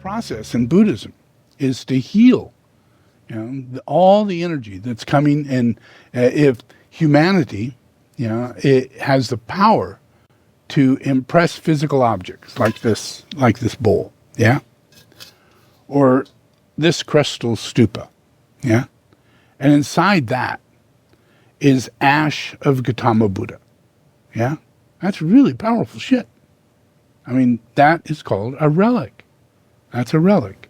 process in Buddhism is to heal, all the energy that's coming in. If humanity, it has the power to impress physical objects like this bowl, or this crystal stupa, and inside that is ash of Gautama Buddha, that's really powerful shit. I mean, that is called a relic. That's a relic,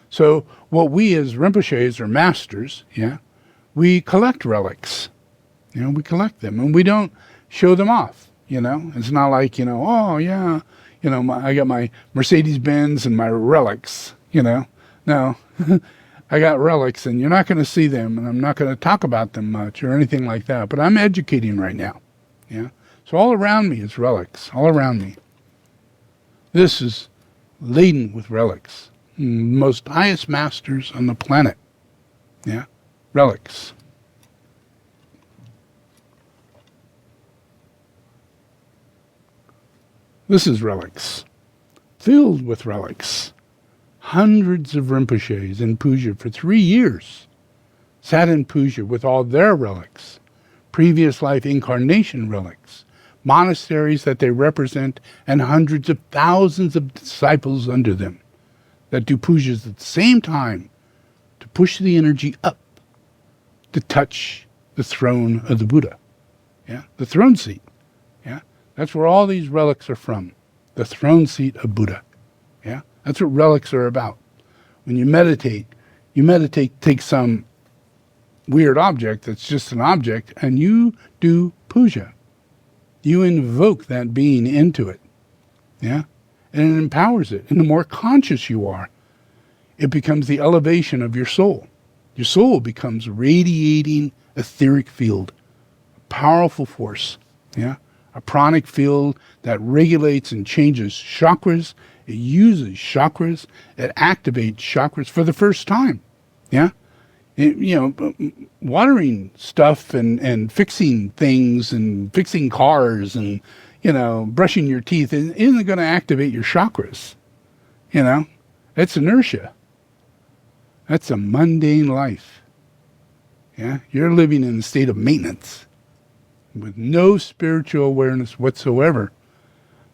So what we as Rinpoches or masters, we collect relics. We collect them, and we don't show them off, It's not like, oh, yeah, I got my Mercedes-Benz and my relics, No, I got relics, and you're not going to see them, and I'm not going to talk about them much or anything like that, but I'm educating right now, So all around me is relics, all around me. This is laden with relics. Most highest masters on the planet. Relics. This is relics. Filled with relics. Hundreds of Rinpoches in puja for 3 years. Sat in puja with all their relics. Previous life incarnation relics. Monasteries that they represent, and hundreds of thousands of disciples under them that do pujas at the same time to push the energy up to touch the throne of the Buddha. The throne seat. That's where all these relics are from. The throne seat of Buddha. That's what relics are about. When you meditate, take some weird object that's just an object, and you do puja. You invoke that being into it, and it empowers it. And the more conscious you are, it becomes the elevation of your soul. Your soul becomes a radiating etheric field, a powerful force, a pranic field that regulates and changes chakras. It uses chakras. It activates chakras for the first time, watering stuff and fixing things and fixing cars and, brushing your teeth isn't going to activate your chakras. It's inertia. That's a mundane life. You're living in a state of maintenance with no spiritual awareness whatsoever,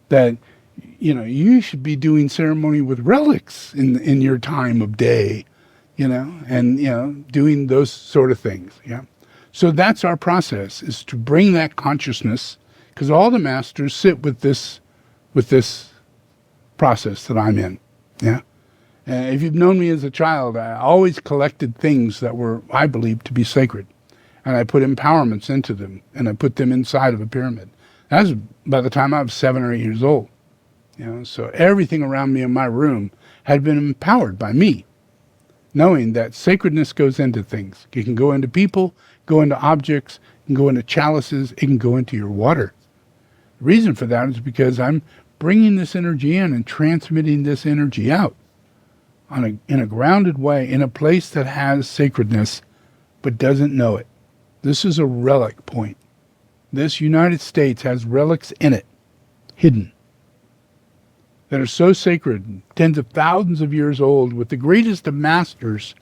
that, you should be doing ceremony with relics in your time of day, and, doing those sort of things. So that's our process, is to bring that consciousness, because all the masters sit with this process that I'm in. If you've known me as a child, I always collected things that were, I believe, to be sacred. And I put empowerments into them, and I put them inside of a pyramid. That was by the time I was 7 or 8 years old. So everything around me in my room had been empowered by me, knowing that sacredness goes into things. It can go into people, go into objects, it can go into chalices, it can go into your water. The reason for that is because I'm bringing this energy in and transmitting this energy out in a grounded way, in a place that has sacredness but doesn't know it. This is a relic point. This United States has relics in it, hidden, that are so sacred, tens of thousands of years old, with the greatest of masters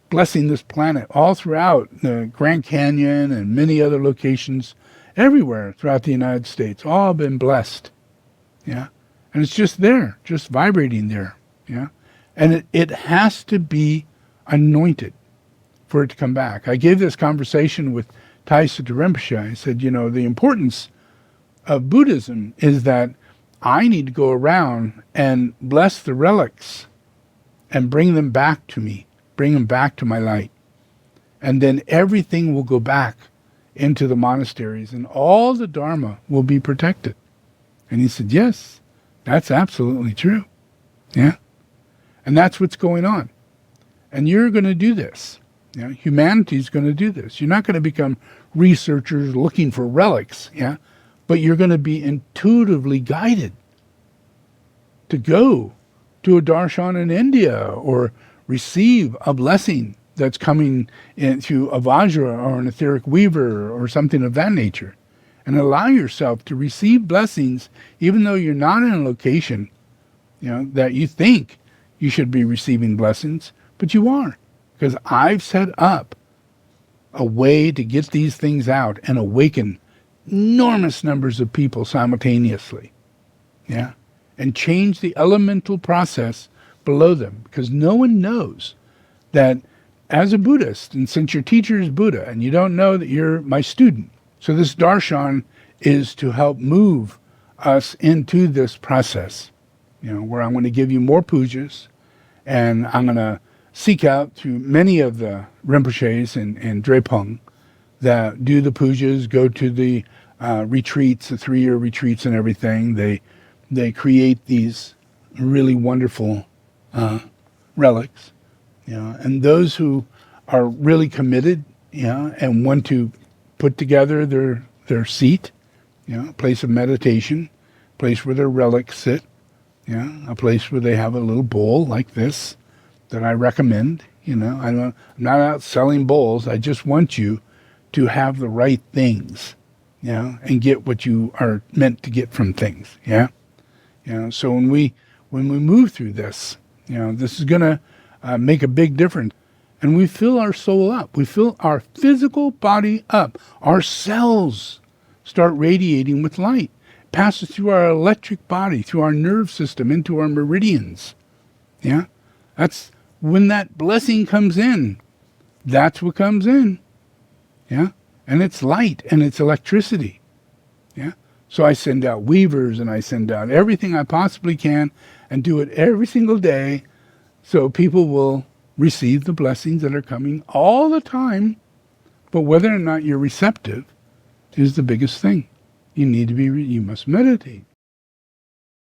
blessing this planet all throughout the Grand Canyon and many other locations, everywhere throughout the United States, all been blessed. And it's just there, just vibrating there. And it has to be anointed for it to come back. I gave this conversation with Taisa Rinpoche. I said, the importance of Buddhism is that I need to go around and bless the relics and bring them back to me, bring them back to my light. And then everything will go back into the monasteries and all the Dharma will be protected. And he said, yes, that's absolutely true. And that's what's going on. And you're going to do this. Humanity's going to do this. You're not going to become researchers looking for relics, but you're going to be intuitively guided to go to a darshan in India or receive a blessing that's coming through a vajra or an etheric weaver or something of that nature, and allow yourself to receive blessings even though you're not in a location that you think you should be receiving blessings, but you are. Because I've set up a way to get these things out and awaken enormous numbers of people simultaneously. Yeah? And change the elemental process below them. Because no one knows that as a Buddhist, and since your teacher is Buddha, and you don't know that you're my student, so this darshan is to help move us into this process, where I'm going to give you more pujas, and I'm going to seek out through many of the Rinpoches and Drepung that do the pujas, go to the retreats, the 3-year retreats and everything. They create these really wonderful relics, and those who are really committed, and want to put together their seat, a place of meditation, a place where their relics sit, a place where they have a little bowl like this that I recommend. I'm not out selling bowls. I just want you to have the right things, and get what you are meant to get from things. So when we move through this, this is going to make a big difference. And we fill our soul up. We fill our physical body up. Our cells start radiating with light. It passes through our electric body, through our nerve system, into our meridians. That's when that blessing comes in. That's what comes in. And it's light and it's electricity. So I send out weavers and I send out everything I possibly can and do it every single day so people will receive the blessings that are coming all the time. But whether or not you're receptive is the biggest thing. You must meditate.